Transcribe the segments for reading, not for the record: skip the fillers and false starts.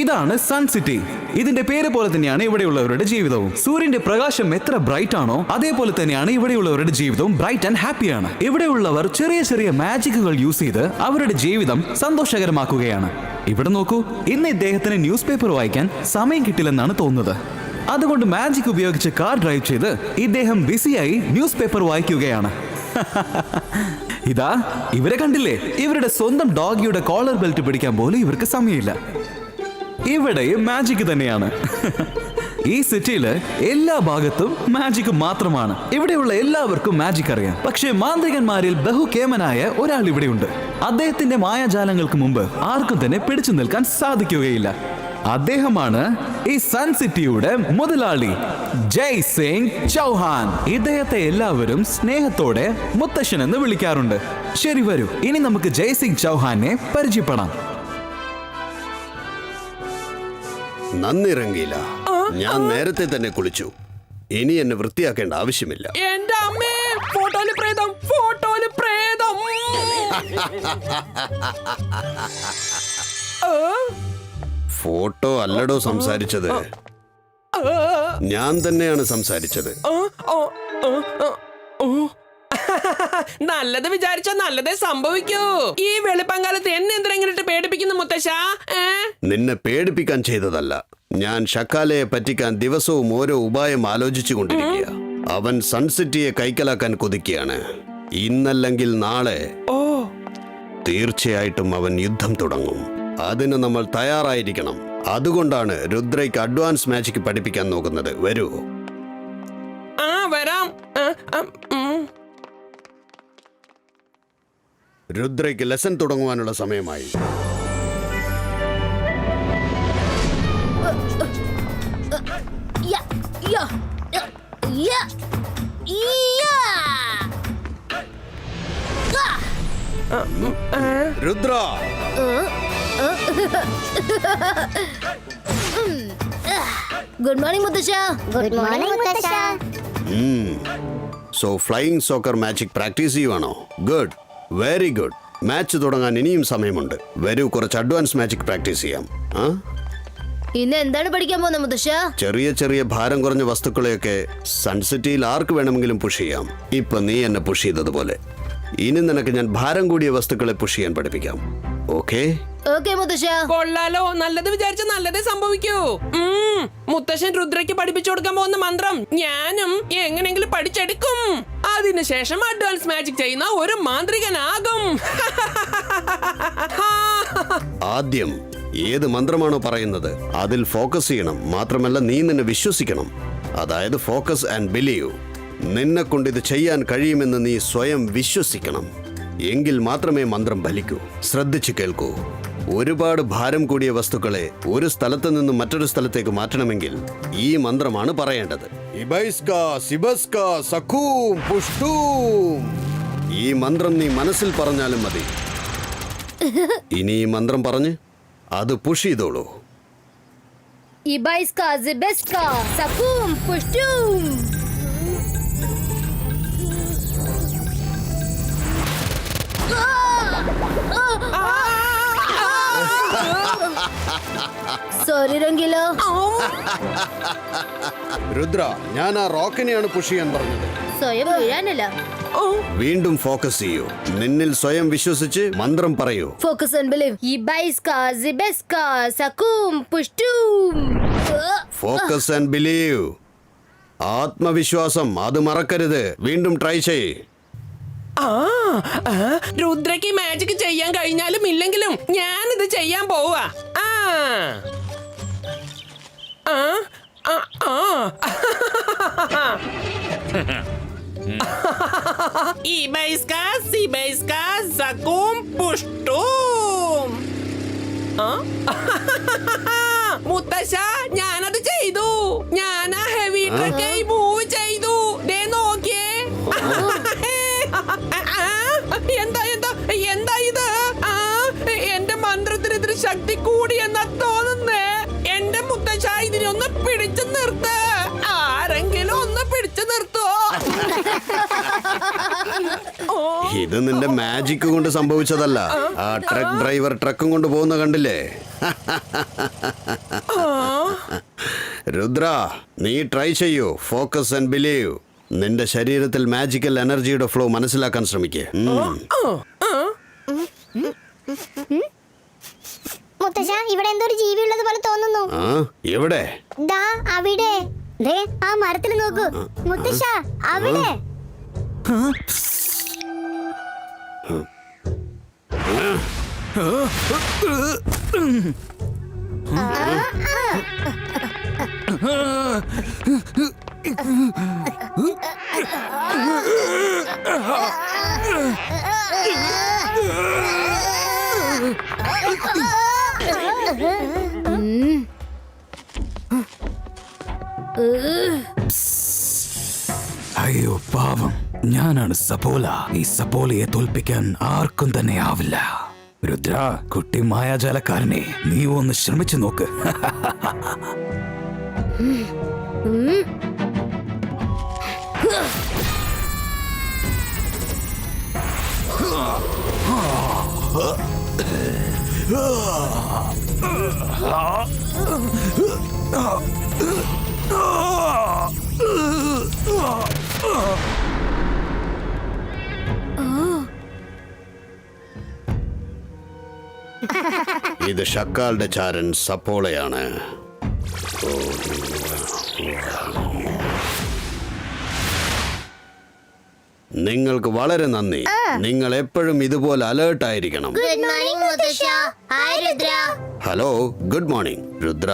ഇതാണ് sun city. ഇതിന്റെ പേര് പോലെ തന്നെയാണ് ഇവിടെയുള്ളവരുടെ ജീവിതവും. സൂര്യന്റെ പ്രകാശം എത്ര ബ്രൈറ്റ് ആണോ അതേപോലെ തന്നെയാണ് ഇവിടെയുള്ളവരുടെ ജീവിതവും ബ്രൈറ്റ് ആൻഡ് ഹാപ്പിയാണ്. ഇവിടെയുള്ളവർ ചെറിയ ചെറിയ മാജിക്കുകൾ യൂസ് ചെയ്ത് അവരുടെ ജീവിതം സന്തോഷകരമാക്കുകയാണ്. ഇവിടെ നോക്കൂ, ഇന്ന് ഇദ്ദേഹത്തിന് ന്യൂസ് പേപ്പർ വായിക്കാൻ സമയം കിട്ടില്ലെന്നാണ് തോന്നുന്നത്. അതുകൊണ്ട് മാജിക് ഉപയോഗിച്ച് കാർ ഡ്രൈവ് ചെയ്ത് ഇദ്ദേഹം ബിസിയായി ന്യൂസ് പേപ്പർ വായിക്കുകയാണ്. ഇതാ ഇവരെ കണ്ടില്ലേ? ഇവരുടെ സ്വന്തം ഡോഗിയുടെ കോളർ ബെൽറ്റ് പിടിക്കാൻ പോലും ഇവർക്ക് സമയമില്ല. ഇവിടെ മാജിക് തന്നെയാണ്. ഈ സിറ്റിയില് എല്ലാ ഭാഗത്തും മാജിക് മാത്രമാണ്. ഇവിടെയുള്ള എല്ലാവർക്കും മാജിക് അറിയാം. പക്ഷേ മാന്ത്രികന്മാരിൽ ബഹുകേമനായ ഒരാൾ ഇവിടെയുണ്ട്. അദ്ദേഹത്തിന്റെ മായാജാലങ്ങൾക്ക് മുമ്പ് ആർക്കും തന്നെ പിടിച്ചു നിൽക്കാൻ സാധിക്കുകയില്ല. അദ്ദേഹമാണ് ഈ സൺ സിറ്റിയുടെ മുതലാളി ജയ് സിംഗ് ചൗഹാൻ. ഇദ്ദേഹത്തെ എല്ലാവരും സ്നേഹത്തോടെ മുത്തശ്ശൻ എന്ന് വിളിക്കാറുണ്ട്. ശരി, വരൂ ഇനി നമുക്ക് ജയ് സിംഗ് ചൗഹാനെ പരിചയപ്പെടാം. നന്ദി രംഗീല, ഞാൻ നേരത്തെ തന്നെ കുളിച്ചു. ഇനി എന്നെ വൃത്തിയാക്കേണ്ട ആവശ്യമില്ല. എന്റെ അമ്മേ, ഫോട്ടോയില് പ്രേതം, ഫോട്ടോയില് പ്രേതം. ഫോട്ടോ അല്ലടോ സംസാരിച്ചത്, ഞാൻ തന്നെയാണ് സംസാരിച്ചത്. നല്ലത് വിചാരിച്ചാ നല്ലതേ സംഭവിക്കൂ. ഈ വെളുപ്പങ്കാലത്ത് എന്നെ എന്തിനെങ്കിലും പേടിപ്പിക്കുന്നു മുത്തശ്ശ? നിന്നെ പേടിപ്പിക്കാൻ ചെയ്തതല്ല. ഞാൻ ഷക്കാലയെ പറ്റിക്കാൻ ദിവസവും ഓരോ ഉപായം ആലോചിച്ചു കൊണ്ടിരിക്കുക. അവൻ സൺസിറ്റിയെ കൈക്കലാക്കാൻ കൊതിക്കുകയാണ്. ഇന്നല്ലെങ്കിൽ നാളെ തീർച്ചയായിട്ടും അവൻ യുദ്ധം തുടങ്ങും. അതിന് നമ്മൾ തയ്യാറായിരിക്കണം. അതുകൊണ്ടാണ് രുദ്രയ്ക്ക് അഡ്വാൻസ് മാജിക് പഠിപ്പിക്കാൻ നോക്കുന്നത്. വരൂ. വരാം. രുദ്രയ്ക്ക് ലെസൺ തുടങ്ങുവാനുള്ള സമയമായി. രുദ്ര, ഗുഡ് മോർണിംഗ് മുത്തശ്ശ. ഗുഡ് മോർണിംഗ് മുത്തശ്ശ. So flying soccer magic practice ചെയ്യുവാണോ? Good, very good. മാച്ച് തുടങ്ങാൻ ഇനിയും സമയമുണ്ട്. വരൂ, കുറച്ച് അഡ്വാൻസ് മാജിക് പ്രാക്ടീസ് ചെയ്യാം. ഇന്ന് എന്താണ് പഠിക്കാൻ പോകുന്നത് മുത്തശ്ശ? ചെറിയ ചെറിയ ഭാരം കുറഞ്ഞ വസ്തുക്കളെയൊക്കെ സൺസിറ്റിയിൽ ആർക്ക് വേണമെങ്കിലും പുഷ് ചെയ്യാം. ഇപ്പൊ നീ എന്നെ പുഷ് ചെയ്തതുപോലെ ഇനി നിനക്ക് ഞാൻ ഭാരം കൂടിയ വസ്തുക്കളെ പുഷ് ചെയ്യാൻ പഠിപ്പിക്കാം. ഓക്കേ? ഓക്കേ മുത്തശ്ശ. കൊള്ളാലോ, നല്ലത് വിചാരിച്ച നല്ലതേ സംഭവിക്കൂ. മുത്തശ്ശൻ രുദ്രയ്ക്ക് പഠിപ്പിച്ചു കൊടുക്കാൻ പോകുന്ന മന്ത്രം ഞാനും എങ്ങനെങ്കിലും പഠിച്ചെടുക്കും. അതിനുശേഷം അഡ്വാൻസ് മാജിക് ചെയ്യുന്ന ഒരു മാന്ത്രികനാകും. ആദ്യം ഏത് മന്ത്രമാണോ പറയുന്നത് അതിൽ ഫോക്കസ് ചെയ്യണം. മാത്രമല്ല, നീ നിന്നെ വിശ്വസിക്കണം. അതായത് ഫോക്കസ് ആൻഡ് ബിലീവ്. നിന്നെ കൊണ്ട് ഇത് ചെയ്യാൻ കഴിയുമെന്ന് നീ സ്വയം വിശ്വസിക്കണം. എങ്കിൽ മാത്രമേ മന്ത്രം ഫലിക്കൂ. ശ്രദ്ധിച്ചു കേൾക്കൂ. ഒരുപാട് ഭാരം കൂടിയ വസ്തുക്കളെ ഒരു സ്ഥലത്ത് നിന്ന് മറ്റൊരു സ്ഥലത്തേക്ക് മാറ്റണമെങ്കിൽ ഈ മന്ത്രമാണ് പറയേണ്ടത്. ഈ മന്ത്രം നീ മനസ്സിൽ പറഞ്ഞാലും മതി. ഇനി ഈ മന്ത്രം പറഞ്ഞ് അത് പുഷ് ചെയ്തോളൂ. ഇബൈസ്ക സിബസ്ക സകൂം പുഷ്ടും. സോറി രംഗീല. രുദ്ര, ഞാൻ ആ റോക്കിനെയാണ് പുഷ് ചെയ്യാൻ പറഞ്ഞത്, സ്വയം വീഴാനല്ല. വീണ്ടും ഫോക്കസ് ചെയ്യൂ. നിന്നിൽ സ്വയം വിശ്വസിച്ച് മന്ത്രം പറയൂ. Focus and believe. ഇബൈസ്ക സിബസ്ക സകൂം പുഷ്ടും. Focus and believe. ആത്മവിശ്വാസം, അത് മറക്കരുത്. വീണ്ടും ട്രൈ ചെയ്യ്. രുദ്രയ്ക്ക് മാജിക് ചെയ്യാൻ കഴിഞ്ഞാലും ഇല്ലെങ്കിലും ഞാനിത് ചെയ്യാൻ പോവാ. മുത്തശ്ശ, ഞാനത് ചെയ്തു. ഞാൻ ആ ഹെവി ട്രക്ക് മൂവ് ചെയ്തു. ദേ നോക്കിയേ. എന്താ എന്താ എന്താ ഇത്? എന്റെ മന്ത്രത്തിന് ഇത്തിരി ശക്തി കൂടിയെന്നാ തോന്നുന്നേ. എന്റെ മുത്തശ്ശ, ഇതിനൊന്ന് പിടിച്ചു നിർത്ത്. ആരെങ്കിലും ഒന്ന് പിടിച്ചു നിർത്തോ? ഇത് നിന്റെ മാജിക് കൊണ്ട് സംഭവിച്ചതല്ല. ആ ട്രക്ക് ഡ്രൈവർ ട്രക്കും കൊണ്ട് പോകുന്ന കണ്ടില്ലേ? രുദ്ര, നീ ട്രൈ ചെയ്യൂ. Focus and believe. നിന്റെ ശരീരത്തിൽ മാജിക്കൽ എനർജിയുടെ ഫ്ലോ മനസ്സിലാക്കാൻ ശ്രമിക്കേ. മുത്തശ്ശ, ഇവിടെ എന്തോ ഒരു ജീവി ഉള്ളത് പോലെ തോന്നുന്നു. എവിടെ? ദാ അവിടെ. ദേ ആ മരത്തിൽ നോക്കൂ മുത്തശ്ശ, അവിടെ. അയ്യോ പാവം, ഞാനാണ് സപ്പോല. ഈ സപ്പോലയെ തോൽപ്പിക്കാൻ ആർക്കും തന്നെ ആവില്ല. രുദ്ര, കുട്ടി മായാജാലക്കാരനെ, നീ ഒന്ന് ശ്രമിച്ചു നോക്ക്. ഇത് ഷക്കാളുടെ ചാരൻ സപ്പോളയാണ്. നിങ്ങൾക്ക് വളരെ നന്ദി. നിങ്ങൾ എപ്പോഴും ഇതുപോലെ അലേർട്ട് ആയിരിക്കണം. ഗുഡ് മോർണിംഗ് മുത്തശ്ശ. Hi Rudra. Hello, good morning. Rudra,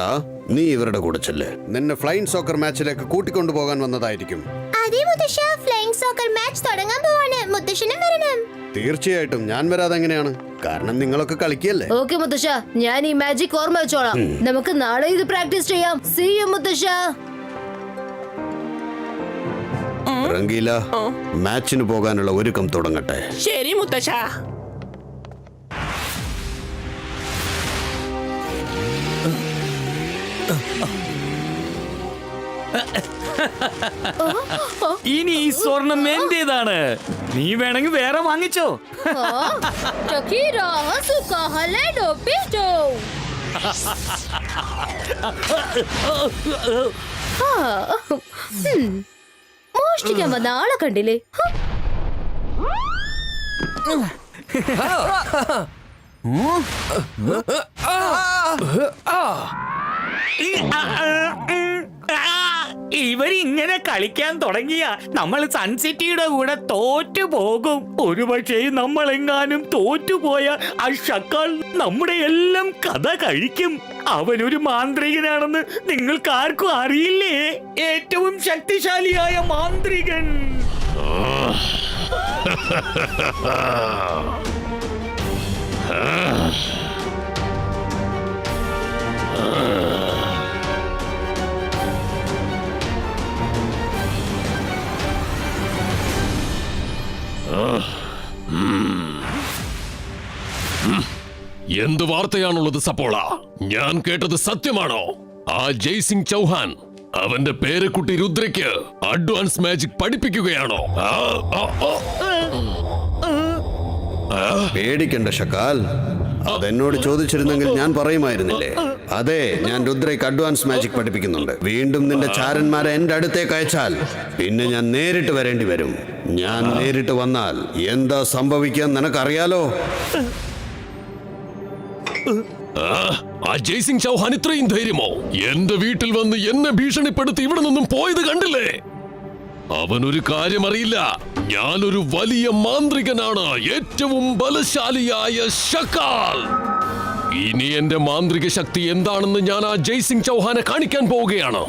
നീ ഇവരുടെ കൂടെ ചെല്ല്. നിന്നെ ഫ്ലൈയിങ് സോക്കർ മാച്ചിലേക്ക് കൂട്ടിക്കൊണ്ടു പോകാൻ വന്നതായിരിക്കും. അതെ മുത്തശ്ശ, ഫ്ലൈയിങ് സോക്കർ മാച്ച് തുടങ്ങാൻ പോവാണ്. മുത്തശ്ശനും വരണം. തീർച്ചയായിട്ടും ഞാൻ വരാതെ എങ്ങനെയാണ്? കാരണം നിങ്ങളൊക്കെ കളിക്കല്ലേ. ഓക്കെ മുത്തശ്ശ, ഞാൻ ഈ മാജിക് ഓർമ്മ വെച്ചോളാം. നമുക്ക് നാളെ ഇത് പ്രാക്ടീസ് ചെയ്യാം. See you മുത്തശ്ശ. റംഗീല, മാച്ചിന് പോകാനുള്ള ഒരുക്കം തുടങ്ങട്ടെ. ശരി മുത്തശ്ശ. ഇനി ഈ സ്വർണം എന്റേതാണ്. നീ വേണമെങ്കിൽ വേറെ വാങ്ങിച്ചോ. Shakira, Asuka, Haledo, Pisto. മോഷ്ടിക്കാൻ വന്ന ആളെ കണ്ടില്ലേ? ഇവരിങ്ങനെ കളിക്കാൻ തുടങ്ങിയ നമ്മൾ സൺസിറ്റിയുടെ കൂടെ തോറ്റു പോകും. ഒരുപക്ഷെ നമ്മളെങ്ങാനും തോറ്റുപോയ ആ ഷക്കാൾ നമ്മുടെ എല്ലാം കഥ കഴിക്കും. അവനൊരു മാന്ത്രികനാണെന്ന് നിങ്ങൾക്ക് ആർക്കും അറിയില്ലേ? ഏറ്റവും ശക്തിശാലിയായ മാന്ത്രികൻ. എന്ത് വാർത്തയാണുള്ളത് സപ്പോള? ഞാൻ കേട്ടത് സത്യമാണോ? ആ ജയ്സിംഗ് ചൗഹാൻ അവന്റെ പേരക്കുട്ടി രുദ്രയ്ക്ക് അഡ്വാൻസ് മാജിക് പഠിപ്പിക്കുകയാണോ? പേടിക്കണ്ട ഷക്കാൽ. അതെന്നോട് ചോദിച്ചിരുന്നെങ്കിൽ ഞാൻ പറയുമായിരുന്നില്ലേ. അതെ, ഞാൻ രുദ്രയ്ക്ക് അഡ്വാൻസ് മാജിക് പഠിപ്പിക്കുന്നുണ്ട്. വീണ്ടും നിന്റെ ചാരന്മാരെ എന്റെ അടുത്തേക്ക് അയച്ചാൽ പിന്നെ ഞാൻ നേരിട്ട് വരേണ്ടി വരും. ഞാൻ നേരിട്ട് വന്നാൽ എന്താ സംഭവിക്കാൻ നിനക്കറിയാലോ. ആ ജയ്സിംഗ് ചൗഹാൻ ഇത്രയും ധൈര്യമോ? എന്റെ വീട്ടിൽ വന്ന് എന്നെ ഭീഷണിപ്പെടുത്തി ഇവിടെ നിന്നും പോയത് കണ്ടില്ലേ? അവനൊരു കാര്യം അറിയില്ല. ഞാനൊരു വലിയ മാന്ത്രികനാണ്, ഏറ്റവും ബലശാലിയായ ഷക്കാൽ. ഇനി എന്റെ മാന്ത്രിക ശക്തി എന്താണെന്ന് ഞാൻ ആ ജയ്സിംഗ് ചൗഹാനെ കാണിക്കാൻ പോവുകയാണ്.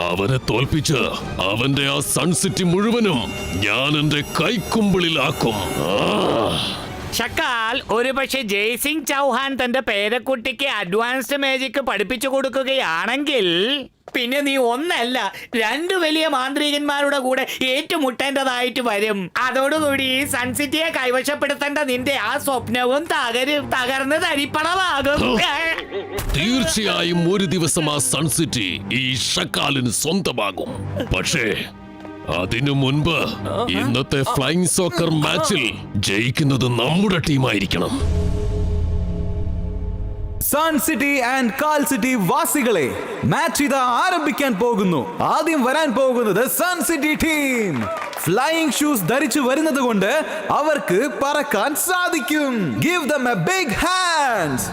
അവനെ തോൽപ്പിച്ച് അവന്റെ ആ സൺസിറ്റി മുഴുവനും ഞാൻ എന്റെ കൈക്കുമ്പിളിലാക്കും. ഷക്കാൽ ഒരുപക്ഷെ ജയ്സിംഗ് ചൗഹാൻ തന്റെ പേരക്കുട്ടിക്ക് അഡ്വാൻസ്ഡ് മാജിക് പഠിപ്പിച്ചു കൊടുക്കുകയാണെങ്കിൽ പിന്നെ നീ ഒന്നല്ല 2 വലിയ മാന്ത്രികന്മാരുടെ കൂടെ ഏറ്റുമുട്ടേണ്ടതായിട്ട് വരും. അതോടുകൂടി സൺസിറ്റിയെ കൈവശപ്പെടുത്തേണ്ട നിന്റെ ആ സ്വപ്നവും തകർന്ന് തരിപ്പണമാകും. തീർച്ചയായും ഒരു ദിവസം ആ സൺസിറ്റി ഈ ഷക്കാലിന് സ്വന്തമാകും. പക്ഷേ അതിനു മുൻപ് ഇന്നത്തെ ഫ്ലൈയിങ് സോക്കർ മാച്ചിൽ ജയിക്കുന്നത് നമ്മുടെ ടീമായിരിക്കണം. സൺ സിറ്റി ആൻഡ് കാൽ സിറ്റി വാസികളെ, മാച്ച് ഇതാ ആരംഭിക്കാൻ പോകുന്നു. ആദ്യം വരാൻ പോകുന്നത് sun city team. Flying shoes ധരിച്ചു വരുന്നത് കൊണ്ട് അവർക്ക് പറക്കാൻ സാധിക്കും. Give them a big hands.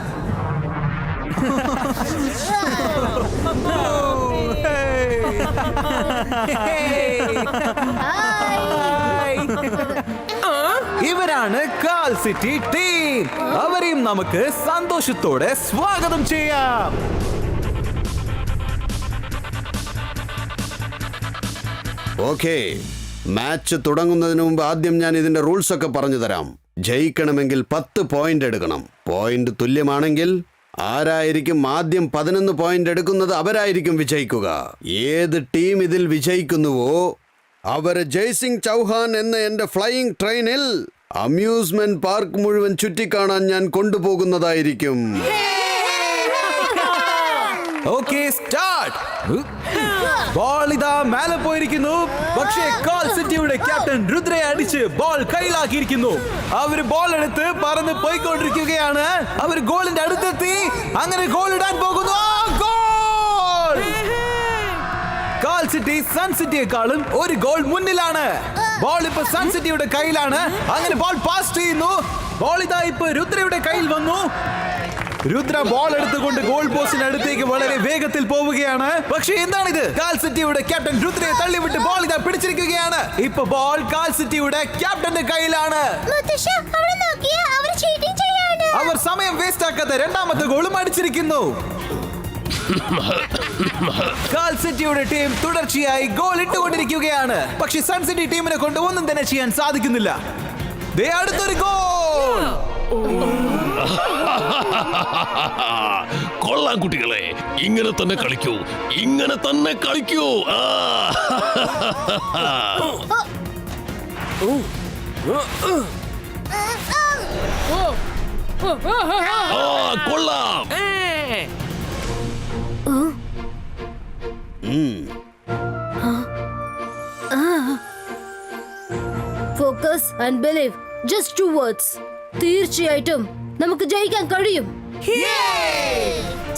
ഇവരാണ് കാൽ സിറ്റി ടീം. അവരെയും നമുക്ക് സന്തോഷത്തോടെ സ്വാഗതം ചെയ്യാം. ഓക്കെ, മാച്ച് തുടങ്ങുന്നതിന് മുമ്പ് ആദ്യം ഞാൻ ഇതിന്റെ റൂൾസ് ഒക്കെ പറഞ്ഞു തരാം. ജയിക്കണമെങ്കിൽ 10 പോയിന്റ് എടുക്കണം. പോയിന്റ് തുല്യമാണെങ്കിൽ ആരായിരിക്കും ആദ്യം 11 പോയിന്റ് എടുക്കുന്നത് അവരായിരിക്കും വിജയിക്കുക. ഏത് ടീം ഇതിൽ വിജയിക്കുന്നുവോ അവർ ജയ്സിംഗ് ചൗഹാൻ എന്ന എന്റെ ഫ്ലൈയിങ് ട്രെയിനിൽ അമ്യൂസ്മെന്റ് പാർക്ക് മുഴുവൻ ചുറ്റിക്കാണാൻ ഞാൻ കൊണ്ടുപോകുന്നതായിരിക്കും. Okay, start. ബോൾ ഇതാ മേലെ പോയിരിക്കുന്നു. പക്ഷേ കാൽ സിറ്റിയുടെ ക്യാപ്റ്റൻ രുദ്രയെ അടിച്ച് ബോൾ കയ്യിലാക്കിയിരിക്കുന്നു. അവര് ബോൾ എടുത്ത് പറന്ന് പോയിക്കൊണ്ടിരിക്കുകയാണ്. അവർ ഗോളിന്റെ അടുത്തെത്തി. അങ്ങനെ ഗോൾ ഇടാൻ പോകുന്നു. ഗോൾ! കാൽ സിറ്റി സൺ സിറ്റിയെക്കാളും ഒരു ഗോൾ മുന്നിലാണ്. ബോൾ ഇപ്പൊ സൺ സിറ്റിയുടെ കയ്യിലാണ്. അങ്ങനെ ബോൾ പാസ് ചെയ്യുന്നു. ബോൾ ഇതാ ഇപ്പൊ രുദ്രയുടെ കയ്യിൽ വന്നു. രുദ്ര ബോൾ എടുത്തുകൊണ്ട് ഗോൾ പോസ്റ്റിന് അടുത്തേക്ക് വളരെ വേഗത്തിൽ പോവുകയാണ്. പക്ഷേ എന്താണിത്? കാൽ സിറ്റിയുടെ ക്യാപ്റ്റൻ രുദ്രയെ തള്ളിവിട്ട് ബോൾ ഇതാ പിടിച്ചിരിക്കുകയാണ്. ഇപ്പൊ ബോൾ കാൽ സിറ്റിയുടെ ക്യാപ്റ്റന്റെ കയ്യിലാണ്. അവർ സമയം വേസ്റ്റ് ആക്കാത്ത രണ്ടാമത്തെ ഗോളും അടിച്ചിരിക്കുന്നു. കാൽ സിറ്റിയുടെ ടീം തുടർച്ചയായി ഗോൾ ഇട്ടുകൊണ്ടിരിക്കുകയാണ്. പക്ഷെ സൺ സിറ്റി ടീമിനെ കൊണ്ട് ഒന്നും തന്നെ ചെയ്യാൻ സാധിക്കുന്നില്ല. ദേ അടുത്തൊരു ഗോൾ. കൊള്ളാം കുട്ടികളെ, ഇങ്ങനെ തന്നെ കളിക്കൂ, ഇങ്ങനെ തന്നെ കളിക്കൂ. കൊള്ളാം. Focus and believe. Just 2 words. തീർച്ചയായിട്ടും നമുക്ക് ജയിക്കാൻ കഴിയും.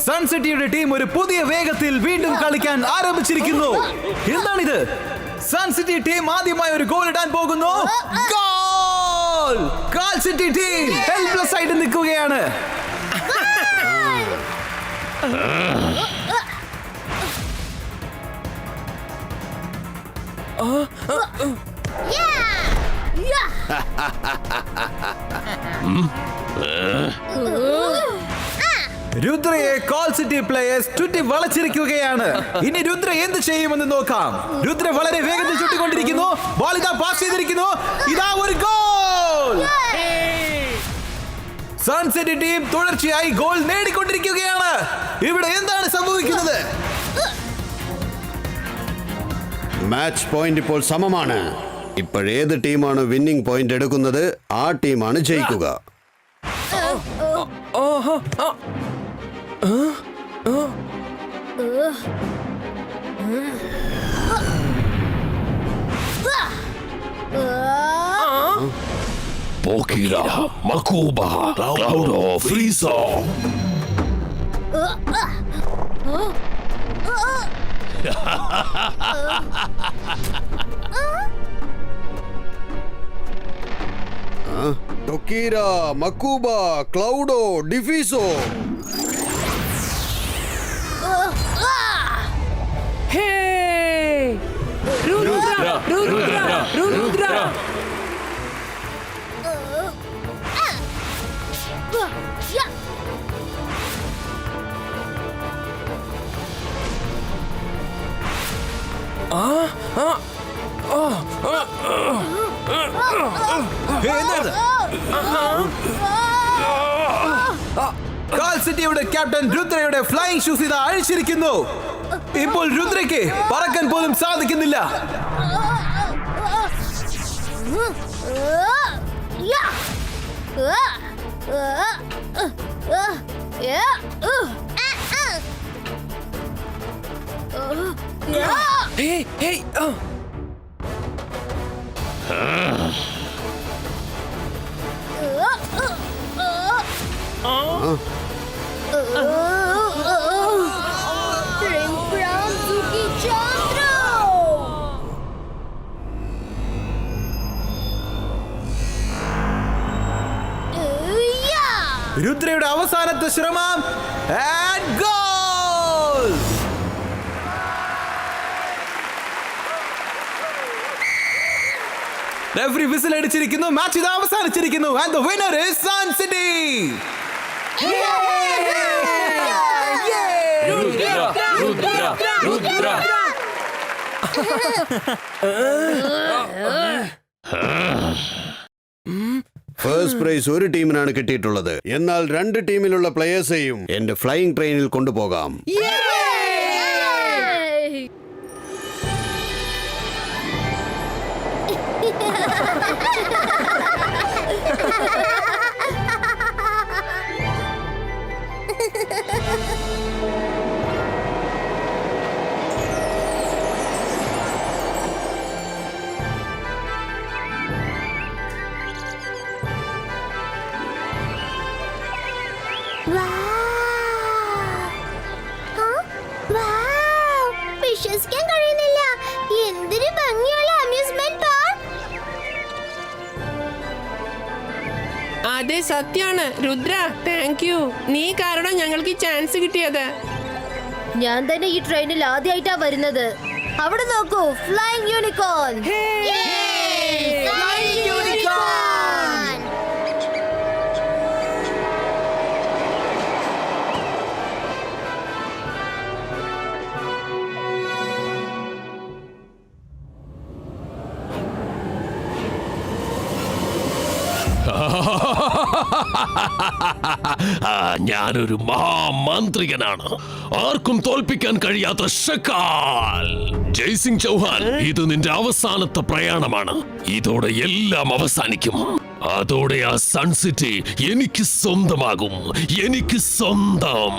സൺ സിറ്റിയുടെ ടീം ഒരു പുതിയ വേഗത്തിൽ വീണ്ടും കളിക്കാൻ ആരംഭിച്ചിരിക്കുന്നു. എന്താണിത്? സൺ സിറ്റി ടീം ആദ്യമായി ഒരു ഗോൾ ഇടാൻ പോകുന്നു. ഗോൾ! കാൽ സിറ്റി ടീം ഹെൽപ്ലെസ് ആയിട്ട് നിൽക്കുകയാണ്. രുദ്രയെ കാൽ സിറ്റി പ്ലേയേഴ്സ് ചുറ്റി വളച്ചിരിക്കുകയാണ്. ഇനി രുദ്ര എന്ത് ചെയ്യുമെന്ന് നോക്കാം. രുദ്ര വളരെ വേഗത്തിൽ ചുറ്റിക്കൊണ്ടിരിക്കുന്നു. ബോൾ ഇതാ പാസ് ചെയ്തിരിക്കുന്നു. ഇതാ ഒരു ഗോൾ. സൺ സിറ്റി ടീം തുടർച്ചയായി ഗോൾ നേടിക്കൊണ്ടിരിക്കുകയാണ്. ഇവിടെ എന്താണ് സംഭവിക്കുന്നത്? മാച്ച് പോയിന്റ് ഇപ്പോൾ സമമാണ്. ഇപ്പോഴേത് ടീമാണ് വിന്നിംഗ് പോയിന്റ് എടുക്കുന്നത് ആ ടീമാണ് ജയിക്കുക. Pokira, Makuba, Cloudo, Frieza. Tokira, Makuba, Cloudo, Diffiso. Hey! Rudra! Rudra! Rudra! കാൽ സിറ്റിയുടെ ക്യാപ്റ്റൻ രുദ്രയുടെ ഫ്ലൈയിങ് ഷൂസ് ഇതാ അഴിച്ചിരിക്കുന്നു. ഇപ്പോൾ രുദ്രയ്ക്ക് പറക്കാൻ പോലും സാധിക്കുന്നില്ല. Hey! Hey! രുദ്രയുടെ അവസാനത്തെ ശ്രമം and goal! റെഫറി വിസിൽ അടിച്ചിരിക്കുന്നു. മാച്ച് ഇത് അവസാനിച്ചിരിക്കുന്നു. And the winner is Sun City. First prize ഒരു ടീമിനാണ് കിട്ടിയിട്ടുള്ളത്. എന്നാൽ 2 ടീമിലുള്ള പ്ലേയേഴ്സെയും എന്റെ ഫ്ലൈയിങ് ട്രെയിനിൽ കൊണ്ടുപോകാം. വിശ്വസിക്കാൻ കഴിയുന്നില്ല. എന്തൊരു ഭംഗിയുള്ള അമ്യൂസ്മെന്റ് പാർക്ക്. അതെ, സത്യാണ് രുദ്ര. Thank you. നീ കാരണം ഞങ്ങൾക്ക് ഈ ചാൻസ് കിട്ടിയത്. ഞാൻ തന്നെ ഈ ട്രെയിനിൽ ആദ്യമായിട്ടാ വരുന്നത്. അവിടെ നോക്കൂ, ഫ്ലൈയിങ് യൂണിക്കോൺ. ഞാനൊരു മഹാമാന്ത്രികനാണ്. ആർക്കും തോൽപ്പിക്കാൻ കഴിയാത്ത ഷക്കാൽ. ജയ്സിംഗ് ചൗഹാൻ, ഇത് നിന്റെ അവസാനത്തെ പ്രയാണമാണ്. ഇതോടെ എല്ലാം അവസാനിക്കും. അതോടെ ആ സൺ സിറ്റി എനിക്ക് സ്വന്തമാകും. എനിക്ക് സ്വന്തം.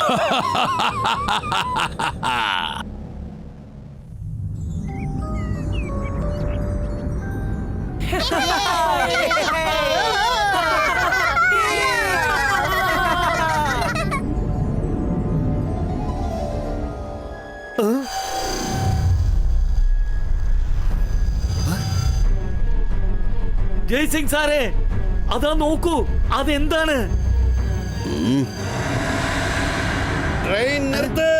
ജയ്സിംഗ് സാറേ, അതാ നോക്കൂ, അതെന്താണ്? ട്രെയിൻ നിർത്ത്.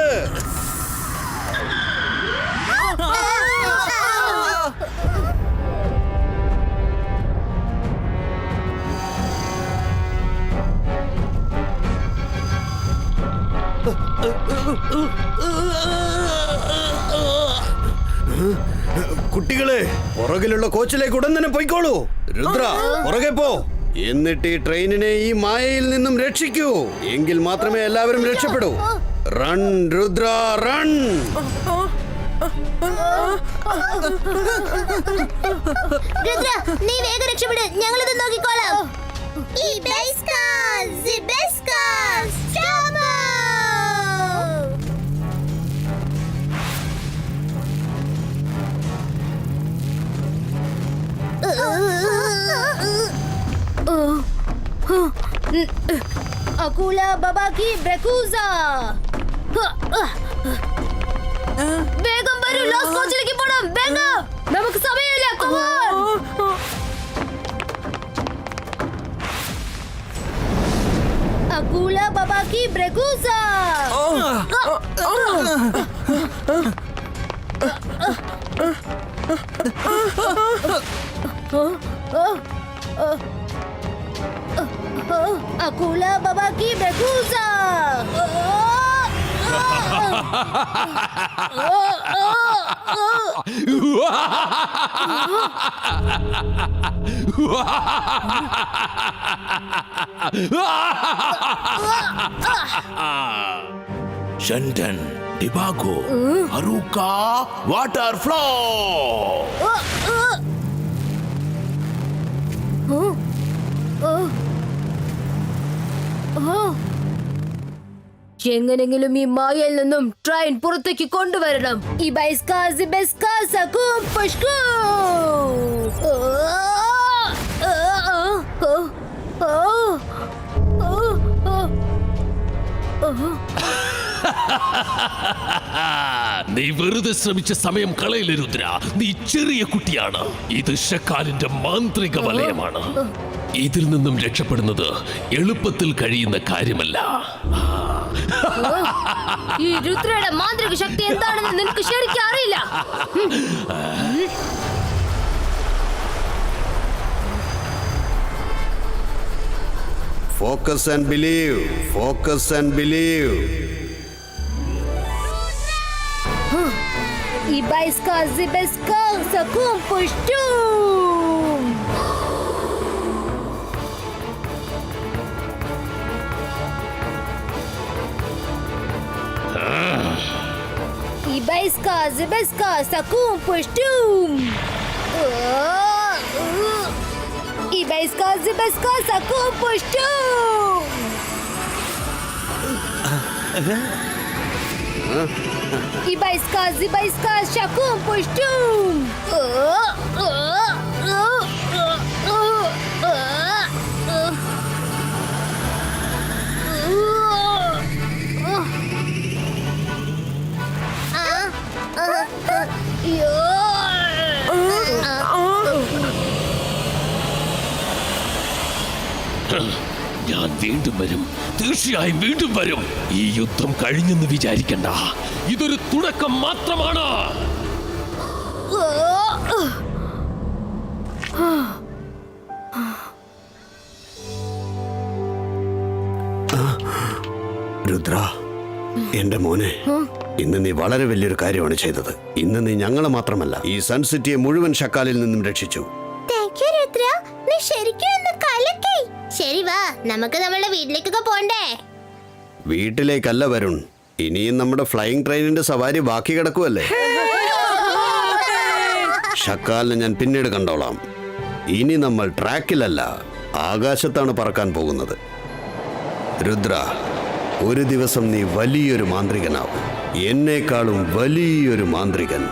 കുട്ടികളെ, പുറകിലുള്ള കോച്ചിലേക്ക് ഉടൻ തന്നെ പോയിക്കോളൂ. രുദ്ര, പുറകെ പോ. എന്നിട്ട് ഈ ട്രെയിനിനെ ഈ മായയിൽ നിന്നും രക്ഷിക്കൂ. എങ്കിൽ മാത്രമേ എല്ലാവരും രക്ഷപ്പെടൂ. Run Rudra, run. രുദ്ര, നീ വേഗം രക്ഷപ്പെട്. ഞങ്ങളിത് നോക്കിക്കോളാം. അകൂല ബബാക്കി ബ്രക്കൂസ. വേഗം വരൂ, ലോസ് കോച്ചിലേക്ക് പോണം. വേഗം, നമുക്ക് സമയമില്ല. അകൂല ബബാക്കി ബ്രക്കൂസ. Akula babaki bekuza. Shantan, Dibago, Haruka, water flow. എങ്ങനെങ്കിലും ഈ മായയിൽ നിന്നും ട്രെയിൻ പുറത്തേക്ക് കൊണ്ടുവരണം. ഈ നീ വെറുതെ ശ്രമിച്ച സമയം കളയില്ല രുദ്ര. നീ ചെറിയ കുട്ടിയാണ്. ഇത് ഷക്കാലിന്റെ മാന്ത്രിക വലയമാണ്. ഇതിൽ നിന്നും രക്ഷപ്പെടുന്നത് എളുപ്പത്തിൽ കഴിയുന്ന കാര്യമല്ല. ഈ രുദ്രയുടെ മാന്ത്രിക ശക്തി എന്താണെന്ന് നിനക്ക് ശരിക്കും അറിയില്ല. Focus and believe, focus and believe. ഞാൻ വീണ്ടും വരും, തീർച്ചയായും വീണ്ടും വരും. ഈ യുദ്ധം കഴിഞ്ഞെന്ന് വിചാരിക്കണ്ട. ഇതൊരു തുടക്കം മാത്രമാണ്. രുദ്ര, എന്റെ മോനെ, ഇന്ന് നീ വളരെ വലിയൊരു കാര്യമാണ് ചെയ്തത്. ഇന്ന് നീ ഞങ്ങളെ മാത്രമല്ല, ഈ സൺ സിറ്റിയെ മുഴുവൻ ഷക്കാലിൽ നിന്നും രക്ഷിച്ചു. ശരി, വാ, നമുക്ക് നമ്മളുടെ വീട്ടിലേക്കൊക്കെ പോണ്ടേ? വീട്ടിലേക്കല്ല വരുൺ, ഇനിയും നമ്മുടെ ഫ്ലൈയിങ് ട്രെയിനിന്റെ സവാരി ബാക്കി കിടക്കുമല്ലേ. ഷക്കാലിനെ ഞാൻ പിന്നീട് കണ്ടോളാം. ഇനി നമ്മൾ ട്രാക്കിലല്ല, ആകാശത്താണ് പറക്കാൻ പോകുന്നത്. രുദ്ര, ഒരു ദിവസം നീ വലിയൊരു മാന്ത്രികനാവും, എന്നേക്കാളും വലിയൊരു മാന്ത്രികൻ.